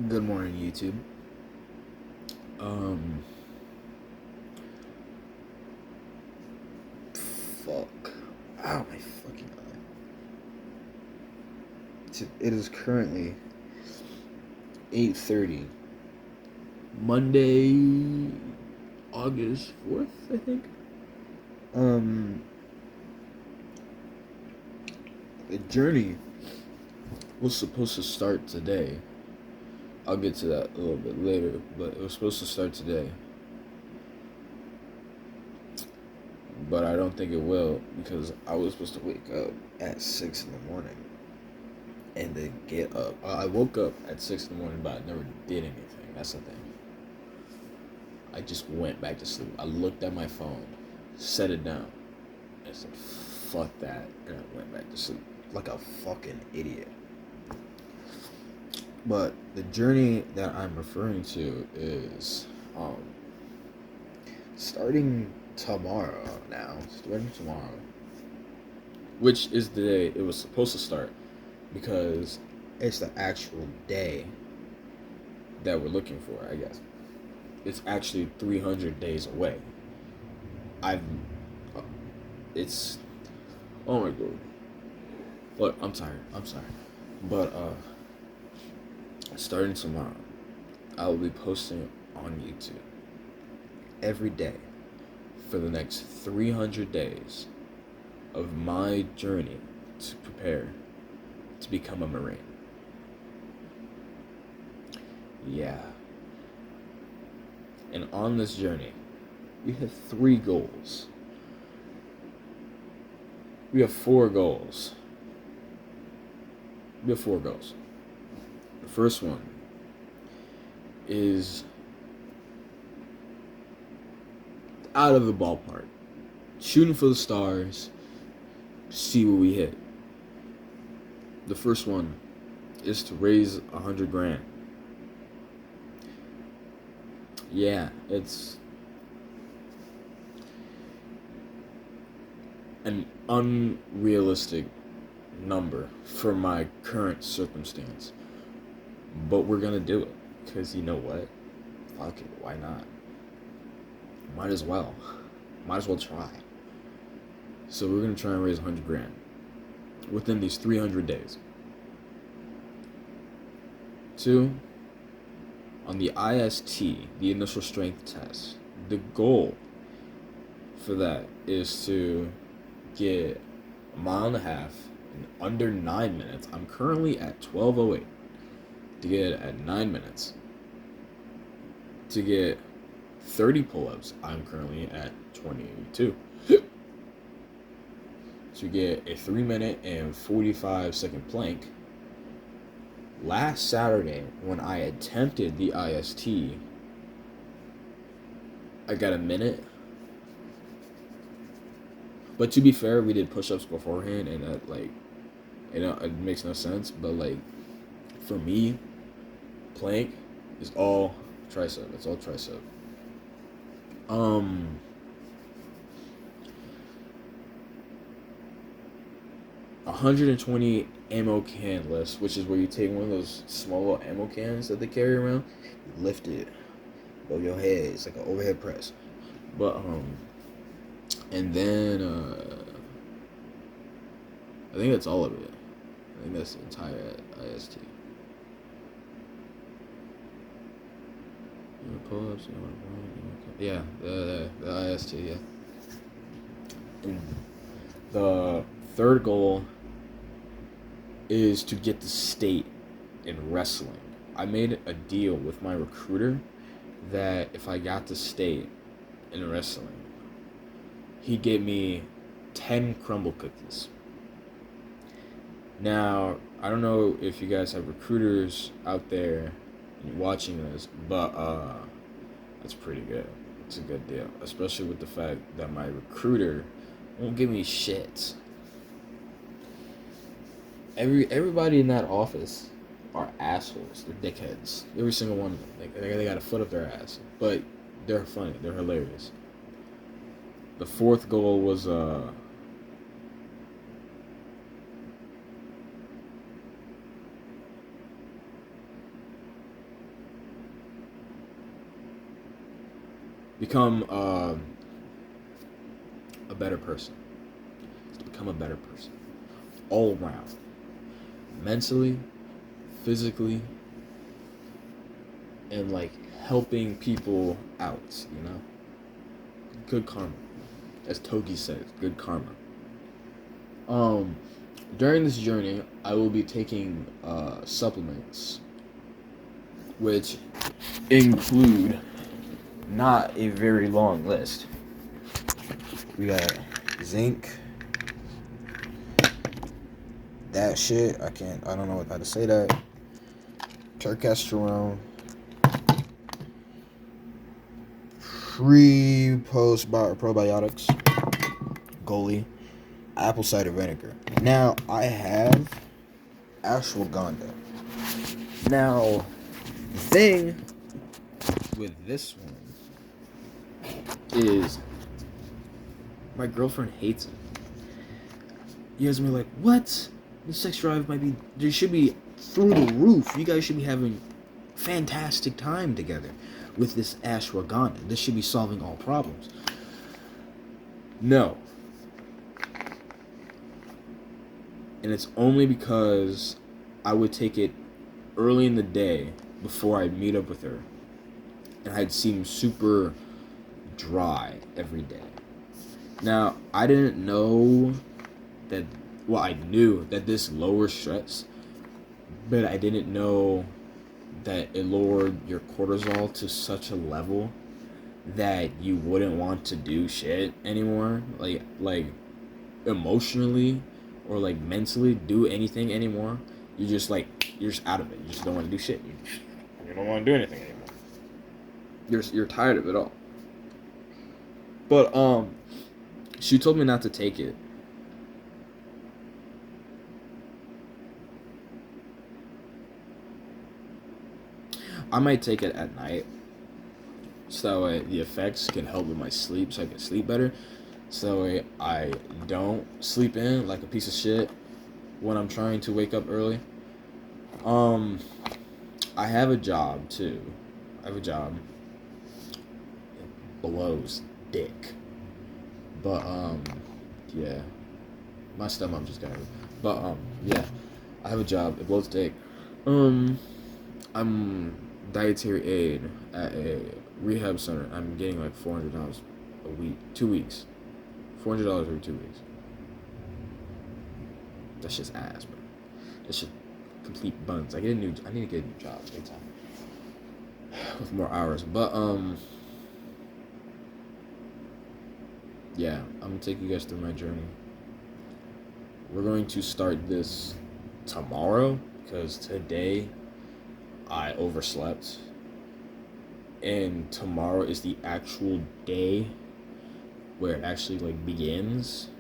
Good morning, YouTube. Um, fuck. Ow, my fucking eye. It is currently 8:30, Monday, August 4th, I think. Um, the journey was supposed to start today. I'll get to that a little bit later, but it was supposed to start today. But I don't think it will because I was supposed to wake up at 6 in the morning and then get up. I woke up at 6 in the morning, but I never did anything. That's the thing. I just went back to sleep. I looked at my phone, set it down, and said, fuck that, and I went back to sleep. Like a fucking idiot. But the journey that I'm referring to is starting tomorrow now. Starting tomorrow. Which is the day it was supposed to start. Because it's the actual day that we're looking for, I guess. It's actually 300 days away. It's, oh my god. Look, I'm tired. But, starting tomorrow, I will be posting on YouTube every day for the next 300 days of my journey to prepare to become a Marine. Yeah. And on this journey, we have 3 goals. We have 4 goals. The first one is out of the ballpark. Shooting for the stars, see what we hit. The first one is to raise 100 grand. Yeah, it's an unrealistic number for my current circumstance. But we're gonna do it. Because you know what? Fuck it, why not? Might as well try. So we're gonna try and raise 100 grand within these 300 days. 2, on the IST, the initial strength test, the goal for that is to get a mile and a half in under 9 minutes. I'm currently at 12:08. To get it at 9 minutes. To get 30 pull-ups, I'm currently at 22. To get a 3-minute and 45-second plank. Last Saturday, when I attempted the IST, I got a minute. But to be fair, we did push-ups beforehand, and that, like, it makes no sense. But, like, for me, plank is all tricep. It's all tricep. 120 ammo can list, which is where you take one of those small little ammo cans that they carry around, you lift it above your head. It's like an overhead press. But and then I think that's all of it. I think that's the entire IST. You want pull-ups? You want to yeah, the IST, yeah. And the third goal is to get the state in wrestling. I made a deal with my recruiter that if I got the state in wrestling, he'd get me 10 crumble cookies. Now, I don't know if you guys have recruiters out there watching this, but that's pretty good. It's a good deal, especially with the fact that my recruiter won't give me shit. Everybody in that office are assholes. They're dickheads. Every single one of them. They got a foot up their ass. But they're funny. They're hilarious. The fourth goal was become a better person. To become a better person, all around, mentally, physically, and like helping people out. Good karma, as Togi says, good karma. Um, During this journey, I will be taking supplements, which include not a very long list. We got zinc, that shit. I don't know how to say that. Terkesterone, pre-post probiotics, Goli, apple cider vinegar. Now, I have ashwagandha. Now, the thing with this one is my girlfriend hates it. You guys may be like, what? The sex drive there should be through the roof. You guys should be having fantastic time together with this ashwagandha. This should be solving all problems. No. And it's only because I would take it early in the day before I'd meet up with her. And I'd seem super dry every day. Now, I didn't know that, well, I knew that this lowers stress, but I didn't know that it lowered your cortisol to such a level that you wouldn't want to do shit anymore, like emotionally or like mentally do anything anymore. You're just out of it. You just don't want to do shit. You don't want to do anything anymore. You're tired of it all. But she told me not to take it. I might take it at night, so that way the effects can help with my sleep, so I can sleep better. So that way I don't sleep in like a piece of shit when I'm trying to wake up early. I have a job too. It blows dick. But yeah. My stepmom just got it. But yeah. I have a job. It blows dick. I'm dietary aid at a rehab center. I'm getting like $400 a week, 2 weeks. $400 every 2 weeks. That's just ass, bro. That's just complete buns. I need to get a new job anytime with more hours. But yeah, I'm gonna take you guys through my journey. We're going to start this tomorrow because today I overslept, and tomorrow is the actual day where it actually like begins.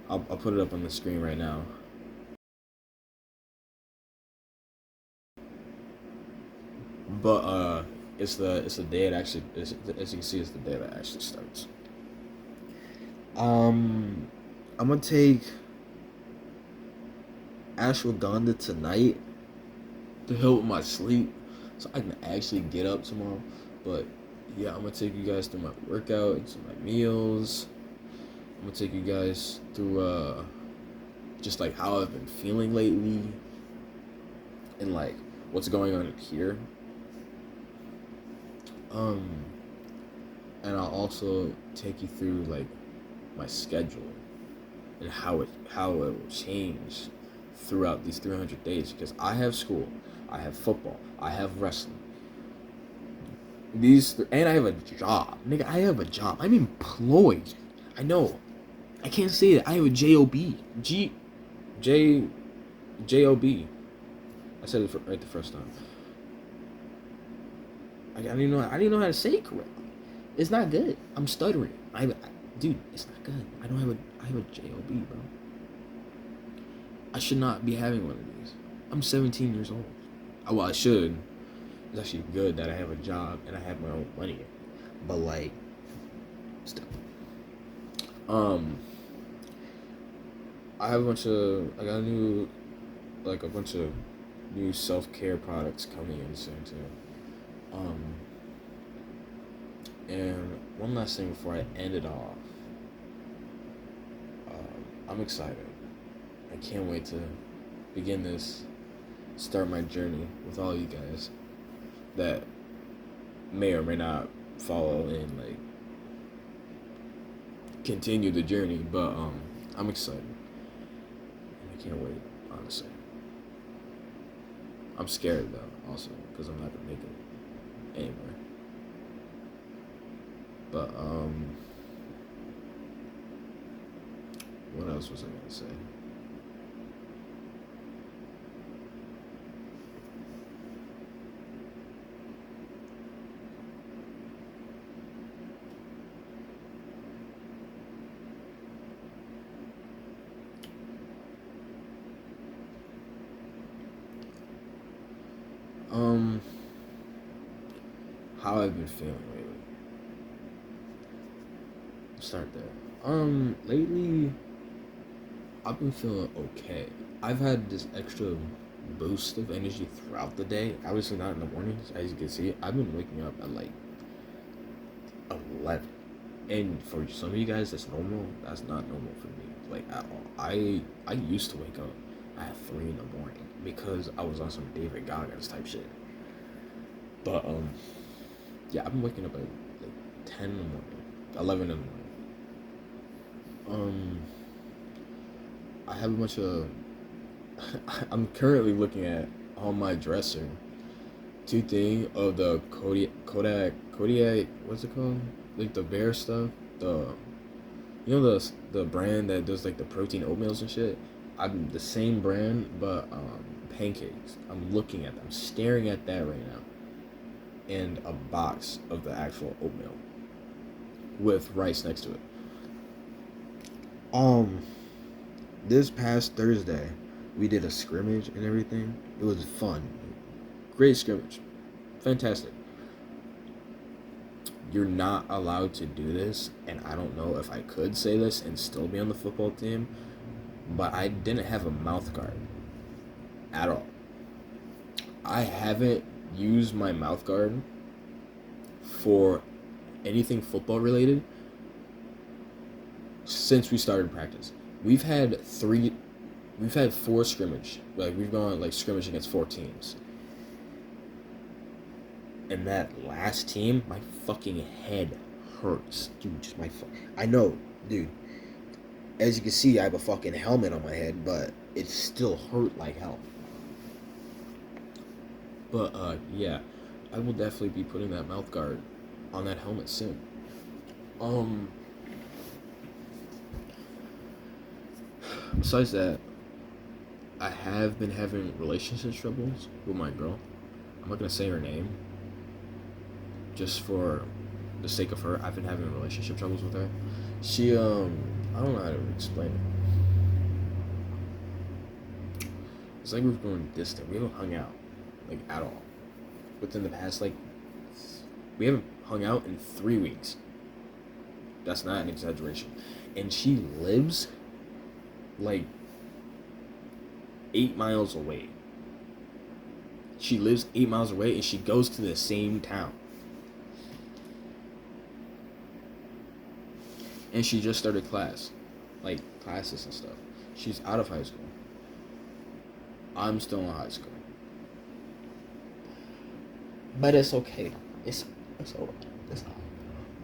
I'll put it up on the screen right now. But it's the day it actually, as you can see, it's the day that actually starts. I'm gonna take ashwagandha tonight to help with my sleep, so I can actually get up tomorrow. But yeah, I'm gonna take you guys through my workouts, my meals. I'm gonna take you guys through just like how I've been feeling lately, and like what's going on here. And I'll also take you through like my schedule and how it will change throughout these 300 days, because I have school, I have football, I have wrestling. And I have a job. Nigga, I have a job. I'm employed. I know. I can't say that. I have a J-O-B. J-O-B. I said it right the first time. I didn't know how to say it correctly. It's not good. I'm stuttering. Dude, it's not good. I have a J-O-B, bro. I should not be having one of these. I'm 17 years old. Well, I should. It's actually good that I have a job and I have my own money. But like, still. I got a bunch of new self-care products coming in soon too. And one last thing before I end it off. I'm excited. I can't wait to begin this, start my journey with all you guys that may or may not follow and like continue the journey. But I'm excited. And I can't wait, honestly. I'm scared though, also, because I'm not gonna make it anywhere. But what else was I gonna say? How I've been feeling lately. Let's start there. Lately, I've been feeling okay. I've had this extra boost of energy throughout the day. Obviously not in the mornings, as you can see. I've been waking up at like 11. And for some of you guys, that's normal. That's not normal for me, like at all. I used to wake up at 3 in the morning because I was on some David Goggins type shit. But yeah, I've been waking up at like 10 in the morning, 11 in the morning. I have a bunch of. I'm currently looking at on my dresser two things of the Kodiak. What's it called? Like the bear stuff. The brand that does like the protein oatmeals and shit. I'm the same brand, but pancakes. I'm looking at them, staring at that right now, and a box of the actual oatmeal with rice next to it. This past Thursday, we did a scrimmage and everything. It was fun. Great scrimmage. Fantastic. You're not allowed to do this, and I don't know if I could say this and still be on the football team, but I didn't have a mouth guard at all. I haven't used my mouth guard for anything football related since we started practice. We've had 4 scrimmage. Like we've gone like scrimmage against 4 teams. And that last team, my fucking head hurts. Dude, just I know, dude. As you can see, I have a fucking helmet on my head, but it still hurt like hell. But yeah, I will definitely be putting that mouth guard on that helmet soon. Besides that, I have been having relationship troubles with my girl. I'm not gonna say her name, just for the sake of her. I've been having relationship troubles with her. She, I don't know how to explain it. It's like we've grown distant. We haven't hung out, like, at all. Within the past, like, we haven't hung out in 3 weeks. That's not an exaggeration. And she lives, like, 8 miles away. She lives 8 miles away, and she goes to the same town. And she just started classes and stuff. She's out of high school. I'm still in high school. But it's okay. It's alright. It's not.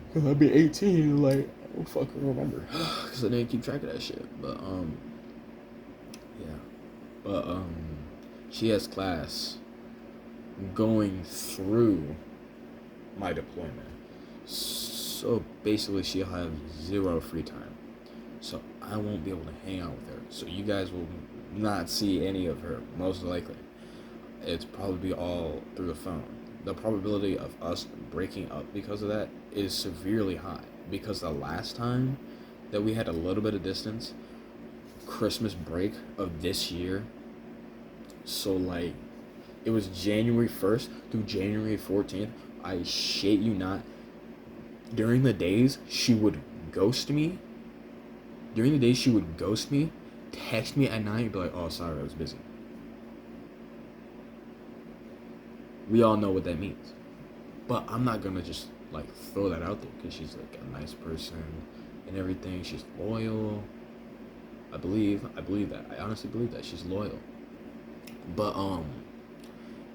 Because I'll be 18, like, I don't fucking remember. Because I didn't keep track of that shit. But, yeah. But, she has class going through my deployment. So basically she'll have 0 free time. So I won't be able to hang out with her. So you guys will not see any of her, most likely. It's probably all through the phone. The probability of us breaking up because of that is severely high. Because the last time that we had a little bit of distance, Christmas break of this year, so like, it was January 1st through January 14th. I shit you not. During the days, she would ghost me. Text me at night, and be like, oh, sorry, I was busy. We all know what that means. But I'm not gonna just like throw that out there because she's like a nice person and everything. She's loyal. I believe that. I honestly believe that she's loyal. But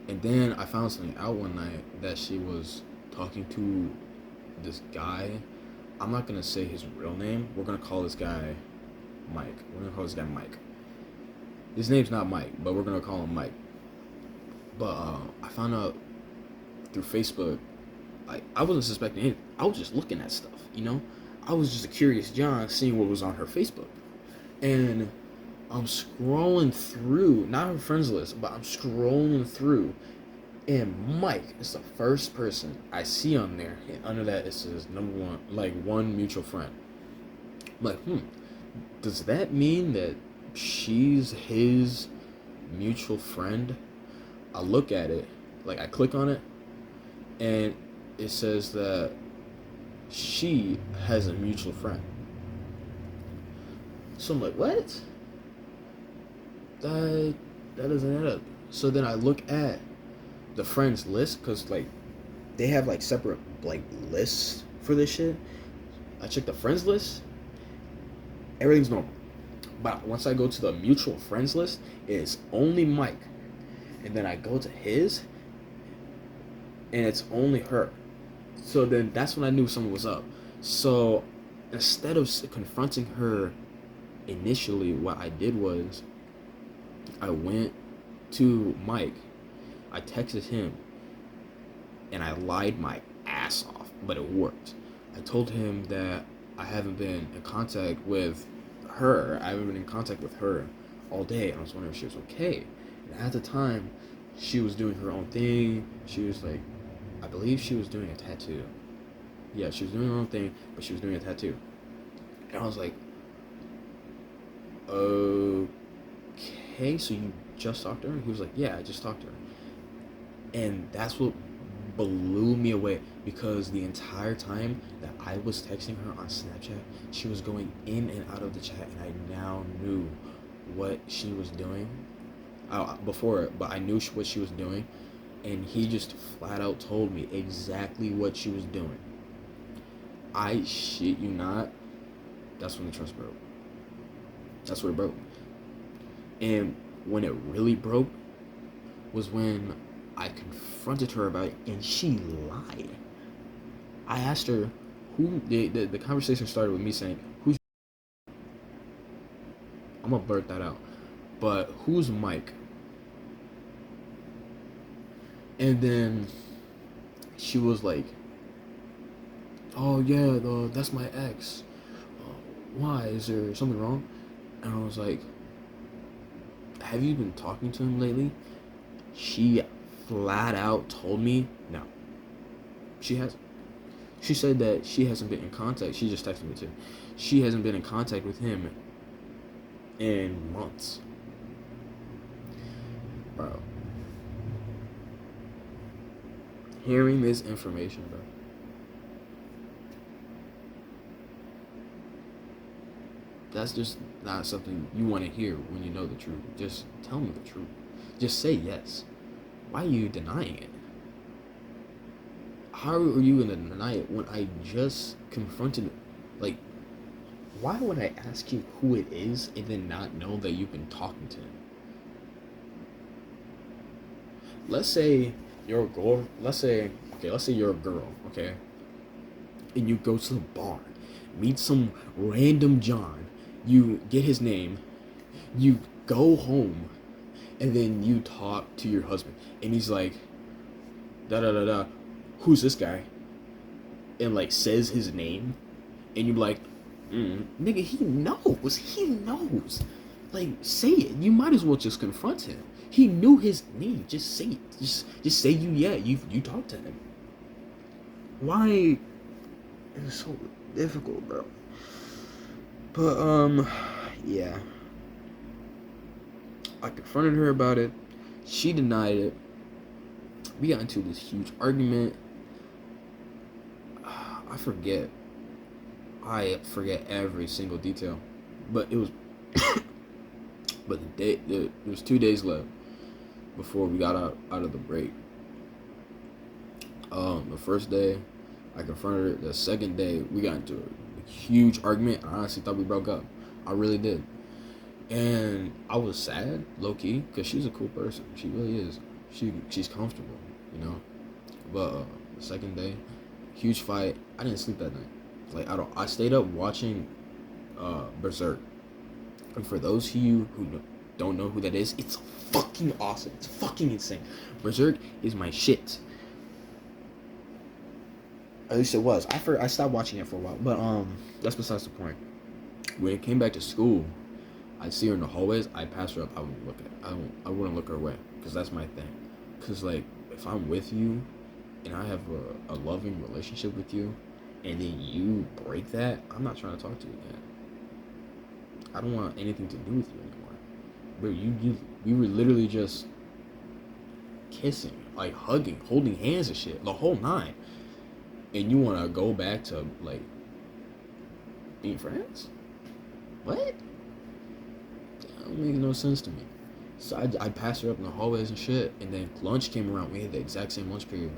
and then I found something out one night that she was talking to this guy. I'm not gonna say his real name. We're gonna call this guy Mike. We're gonna call this guy Mike. His name's not Mike, but we're gonna call him Mike. But I found out through Facebook. I wasn't suspecting anything. I was just looking at stuff, you know. I was just a curious John, seeing what was on her Facebook, and I'm scrolling through, not her friends list, but I'm scrolling through, and Mike is the first person I see on there, and under that it says number one, like one mutual friend. I'm like, does that mean that she's his mutual friend? I look at it, like I click on it, and it says that she has a mutual friend. So I'm like, what? That doesn't add up. So then I look at the friends list because like they have like separate like lists for this shit. I check the friends list. Everything's normal. But once I go to the mutual friends list, it's only Mike. And then I go to his, and it's only her. So then that's when I knew something was up. So instead of confronting her initially, what I did was I went to Mike. I texted him, and I lied my ass off, but it worked. I told him that I haven't been in contact with her. I haven't been in contact with her all day, and I was wondering if she was okay. And at the time, she was doing her own thing. She was like, I believe she was doing a tattoo. Yeah, she was doing her own thing, but she was doing a tattoo. And I was like, okay, so you just talked to her? He was like, yeah, I just talked to her. And that's what blew me away, because the entire time that I was texting her on Snapchat, she was going in and out of the chat, and I now knew what she was doing before, but I knew what she was doing, and he just flat out told me exactly what she was doing. I shit you not, that's when the trust broke. That's where it broke. And when it really broke was when I confronted her about it, and she lied. I asked her who. The conversation started with me saying, "Who's?" I'm gonna blurt that out, but who's Mike? And then she was like, "Oh yeah, that's my ex. Why? Is there something wrong?" And I was like, "Have you been talking to him lately?" She flat out told me no. She hasn't. She said that she hasn't been in contact. She just texted me too. She hasn't been in contact with him in months. Bro. Hearing this information, bro. That's just not something you want to hear when you know the truth. Just tell me the truth. Just say yes. Why are you denying it? How are you gonna deny it when I just confronted it? Like, why would I ask you who it is and then not know that you've been talking to him? Let's say you're a girl. Let's say you're a girl, okay? And you go to the bar, meet some random John, you get his name, you go home, and then you talk to your husband, and he's like, da da da da, who's this guy? And like says his name, and you're like, nigga, he knows. Like, say it. You might as well just confront him. He knew his name. Just say it. Just say you talked to him. Why? It's so difficult, bro. But yeah. I confronted her about it. She denied it. We got into this huge argument. I forget every single detail, but it was but there was 2 days left before we got out of the break. The first day I confronted her. The second day, we got into a huge argument. I honestly thought we broke up. I really did. And I was sad, low key, because she's a cool person. She really is. She's comfortable, you know. But the second day, huge fight. I didn't sleep that night. Like I stayed up watching Berserk. And for those of you who don't know who that is, it's fucking awesome. It's fucking insane. Berserk is my shit. At least it was. I stopped watching it for a while, but that's besides the point. When it came back to school, I'd see her in the hallways. I'd pass her up. I wouldn't look at. I wouldn't look her way, because that's my thing. Because like, if I'm with you, and I have a loving relationship with you, and then you break that, I'm not trying to talk to you again. I don't want anything to do with you anymore. But we were literally just kissing, like hugging, holding hands and shit, the whole nine. And you want to go back to like being friends? What? That don't make no sense to me. So I passed her up in the hallways and shit, and then lunch came around. We had the exact same lunch period.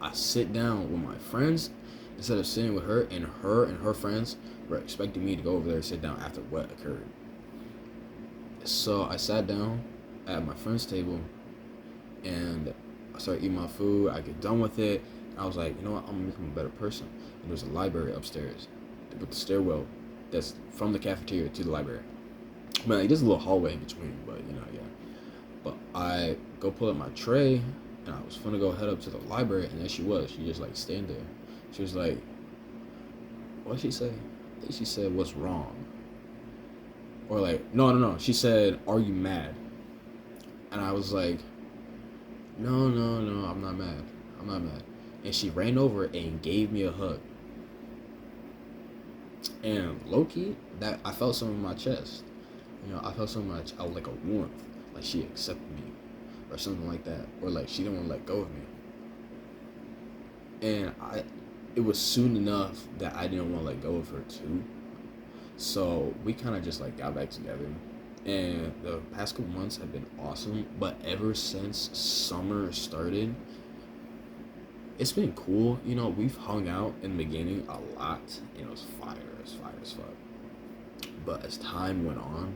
I sit down with my friends instead of sitting with her, and her friends were expecting me to go over there and sit down after what occurred. So I sat down at my friend's table, and I started eating my food. I get done with it. I was like, you know what? I'm gonna become a better person. And there's a library upstairs with the stairwell that's from the cafeteria to the library. But like, there's a little hallway in between, but you know, yeah. But I go pull up my tray, and I was gonna go head up to the library, and there she was. She just like staying there. She was like, what'd she say? I think she said, what's wrong? Or like, no. She said, are you mad? And I was like, no, I'm not mad. And she ran over and gave me a hug. And low-key, that I felt something in my chest. You know, I felt so much, like a warmth. Like she accepted me. Or something like that. Or like she didn't want to let go of me. And it was soon enough that I didn't want to let go of her too. So we kind of just like got back together. And the past couple months have been awesome. But ever since summer started, it's been cool. You know, we've hung out in the beginning a lot. And it was fire as fuck. But as time went on,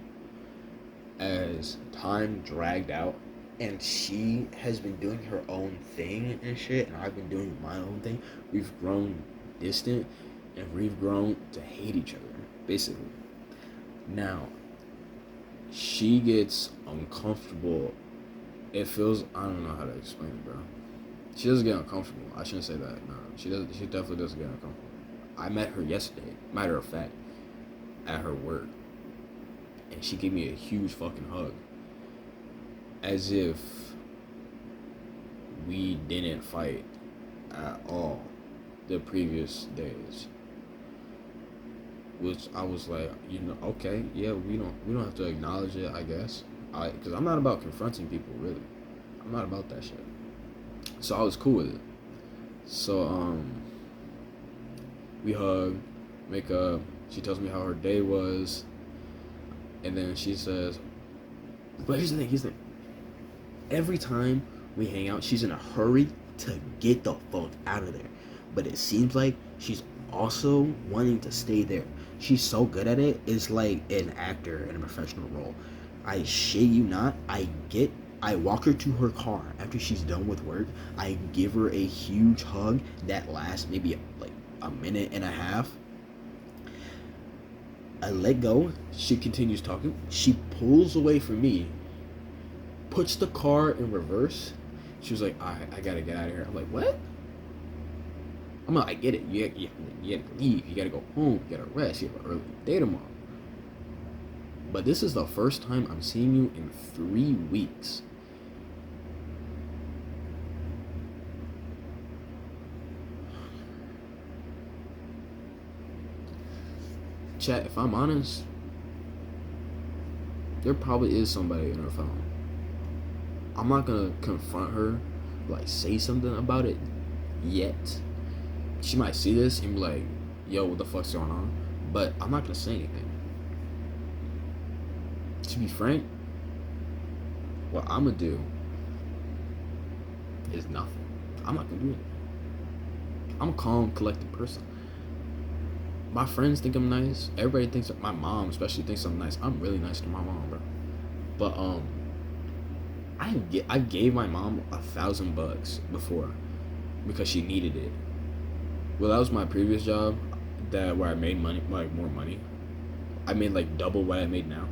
as time dragged out, and she has been doing her own thing and shit, and I've been doing my own thing, we've grown distant, and we've grown to hate each other, basically. Now, she gets uncomfortable. It feels, I don't know how to explain it, bro. She doesn't get uncomfortable. I shouldn't say that. No, she definitely doesn't get uncomfortable. I met her yesterday, matter of fact, at her work. And she gave me a huge fucking hug. As if we didn't fight at all the previous days. Which I was like, you know, okay, yeah, we don't have to acknowledge it, I guess. Because I'm not about confronting people, really. I'm not about that shit. So I was cool with it. So we hug, make up. She tells me how her day was, and then she says, but here's the thing. Every time we hang out, she's in a hurry to get the fuck out of there. But it seems like she's also wanting to stay there. She's so good at it. It's like an actor in a professional role. I shit you not. I walk her to her car after she's done with work. I give her a huge hug that lasts maybe like a minute and a half. I let go. She continues talking. She pulls away from me, puts the car in reverse. She was like, I gotta get out of here. I'm like, what? I'm like, I get it. You gotta leave. You gotta go home. You gotta rest. You have an early day tomorrow. But this is the first time I'm seeing you in 3 weeks. Chat, if I'm honest, there probably is somebody in her phone. I'm not gonna confront her, like say something about it yet. She might see this and be like, yo, what the fuck's going on? But I'm not gonna say anything. To be frank, what I'm gonna do is nothing. I'm not gonna do anything. I'm a calm, collected person. My friends think I'm nice. Everybody thinks my mom especially thinks I'm nice. I'm really nice to my mom, bro. But I gave my mom $1,000 before because she needed it. Well, that was my previous job, where I made money, like more money. I made like double what I made now,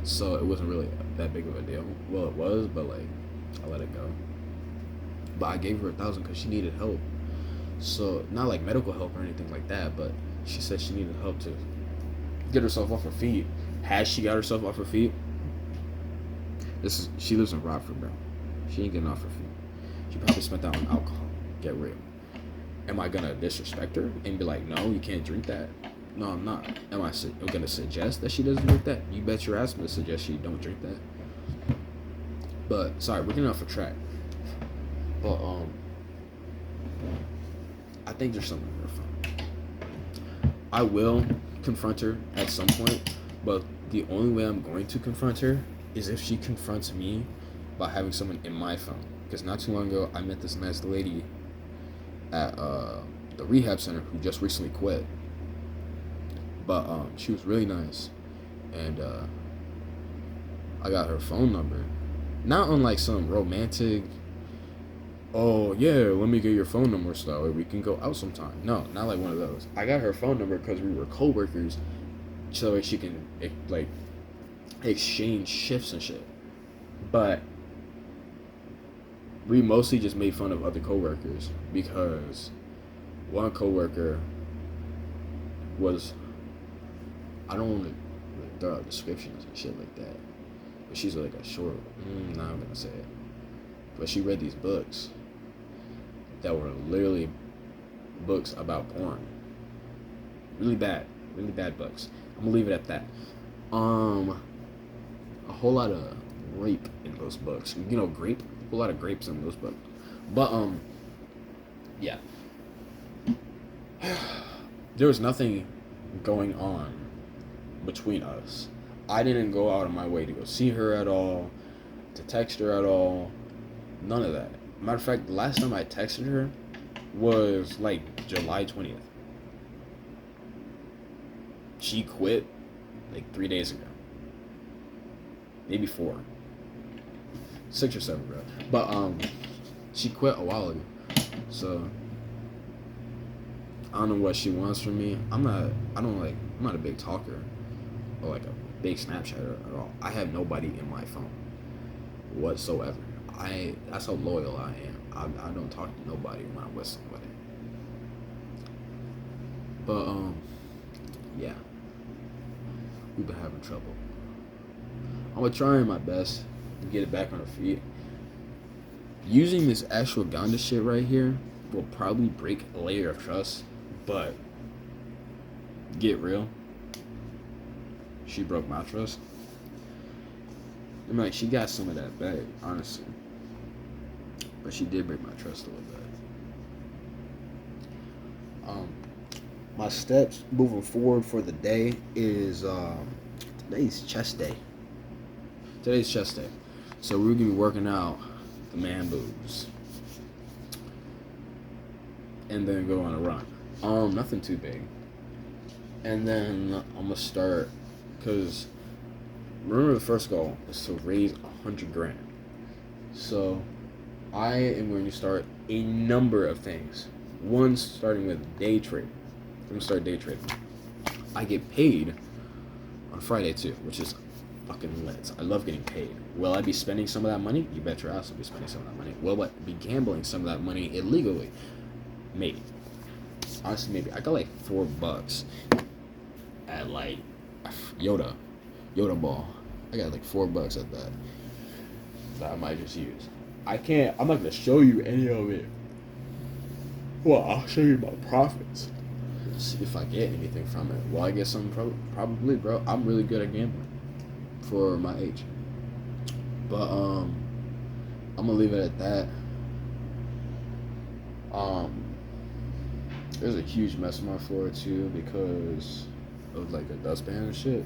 so it wasn't really that big of a deal. Well, it was, but like I let it go. But I gave her 1,000 because she needed help. So not like medical help or anything like that, but she said she needed help to get herself off her feet. Has she got herself off her feet? She lives in Rockford, bro. She ain't getting off her feet. She probably spent that on alcohol. Get real. Am I gonna disrespect her and be like, no, you can't drink that? No, I'm not. Am I gonna suggest that she doesn't drink that? You bet your ass I'm gonna suggest she don't drink that. But sorry, we're getting off a track. But I think there's something in her phone. I will confront her at some point, but the only way I'm going to confront her is if she confronts me by having someone in my phone. Because not too long ago, I met this nice lady at the rehab center who just recently quit. But she was really nice, and I got her phone number. Not on like some romantic, oh yeah, let me get your phone number so that way we can go out sometime. No, not like one of those. I got her phone number because we were co-workers, so that she can like exchange shifts and shit. But we mostly just made fun of other co-workers because one co-worker was, I don't want to throw out descriptions and shit like that, but she's like a short, I'm gonna say it, but she read these books that were literally books about porn. Really bad books. I'm gonna leave it at that. A whole lot of rape in those books. You know, grape. A whole lot of grapes in those books. But yeah. There was nothing going on between us. I didn't go out of my way to go see her at all, to text her at all. None of that. Matter of fact, the last time I texted her was like July 20th. She quit like 3 days ago. Maybe 4. 6 or 7, bro. But she quit a while ago. So I don't know what she wants from me. I'm not a big talker or like a big Snapchatter at all. I have nobody in my phone whatsoever. That's how loyal I am. I don't talk to nobody when I'm with somebody. But yeah, we've been having trouble. I'm gonna try my best to get it back on her feet. Using this ashwagandha shit right here will probably break a layer of trust, but get real, she broke my trust. I'm like, she got some of that back, honestly, but she did break my trust a little bit. My steps moving forward for the day is today's chest day. So we're gonna be working out the man boobs and then go on a run. Nothing too big. And then I'm gonna start, because remember the first goal is to raise 100 grand. So I am going to start a number of things. One, starting with day trading. I'm gonna start day trading. I get paid on Friday too, which is fucking lit. I love getting paid. Will I be spending some of that money? You bet your ass I'll be spending some of that money. Will I be gambling some of that money illegally? Maybe. Honestly, maybe. I got like $4 at like Yoda ball. I got like $4 at that I might just use. I'm not gonna show you any of it. Well, I'll show you my profits. See if I get anything from it. Will I get something? Probably, bro. I'm really good at gambling for my age. But I'm gonna leave it at that. There's a huge mess on my floor too because of like a dustpan and shit.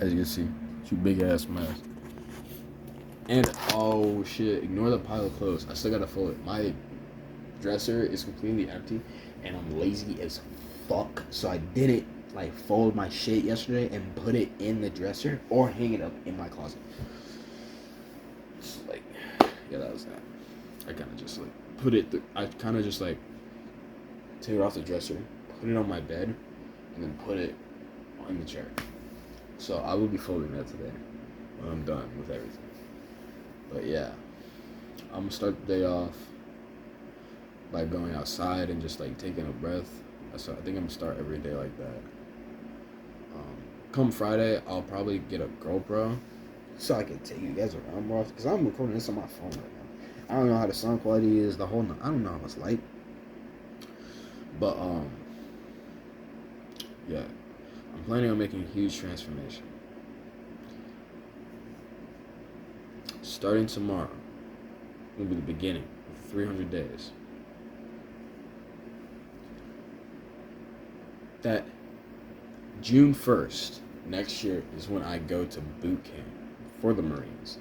As you can see, two big ass mess. And oh shit, ignore the pile of clothes. I still gotta fold it. dresser is completely empty, and I'm lazy as fuck, so I didn't like fold my shit yesterday and put it in the dresser or hang it up in my closet. Like, yeah, that was that. I kind of just like I kind of just like take it off the dresser, put it on my bed, and then put it on the chair. So I will be folding that today when I'm done with everything. But yeah, I'm gonna start the day off by going outside and just like taking a breath. So I think I'm gonna start every day like that. Come Friday, I'll probably get a GoPro so I can take you guys around more often, because I'm recording this on my phone right now. I don't know how the sound quality is, I don't know what it's like. But yeah, I'm planning on making a huge transformation. Starting tomorrow will be the beginning of 300 days. That June 1st next year is when I go to boot camp for the Marines.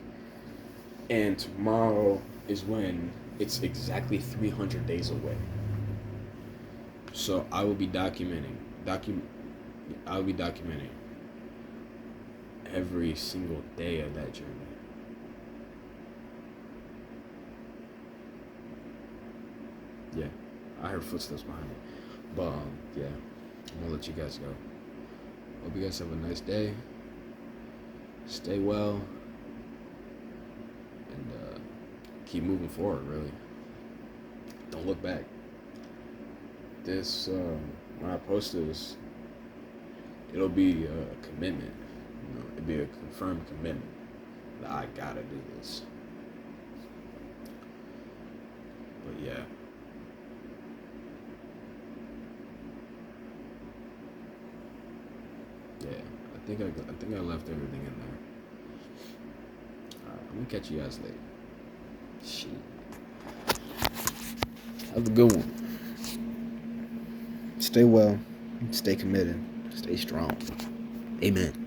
And tomorrow is when it's exactly 300 days away. So I will be documenting every single day of that journey. Yeah, I heard footsteps behind me. But yeah, I'm gonna let you guys go. Hope you guys have a nice day. Stay well. And keep moving forward, really. Don't look back. This, when I post this, it'll be a commitment. It'll be a confirmed commitment that I gotta do this. But yeah. Yeah, I think I left everything in there. Alright, I'm gonna catch you guys later. Shit. Have a good one. Stay well. Stay committed. Stay strong. Amen.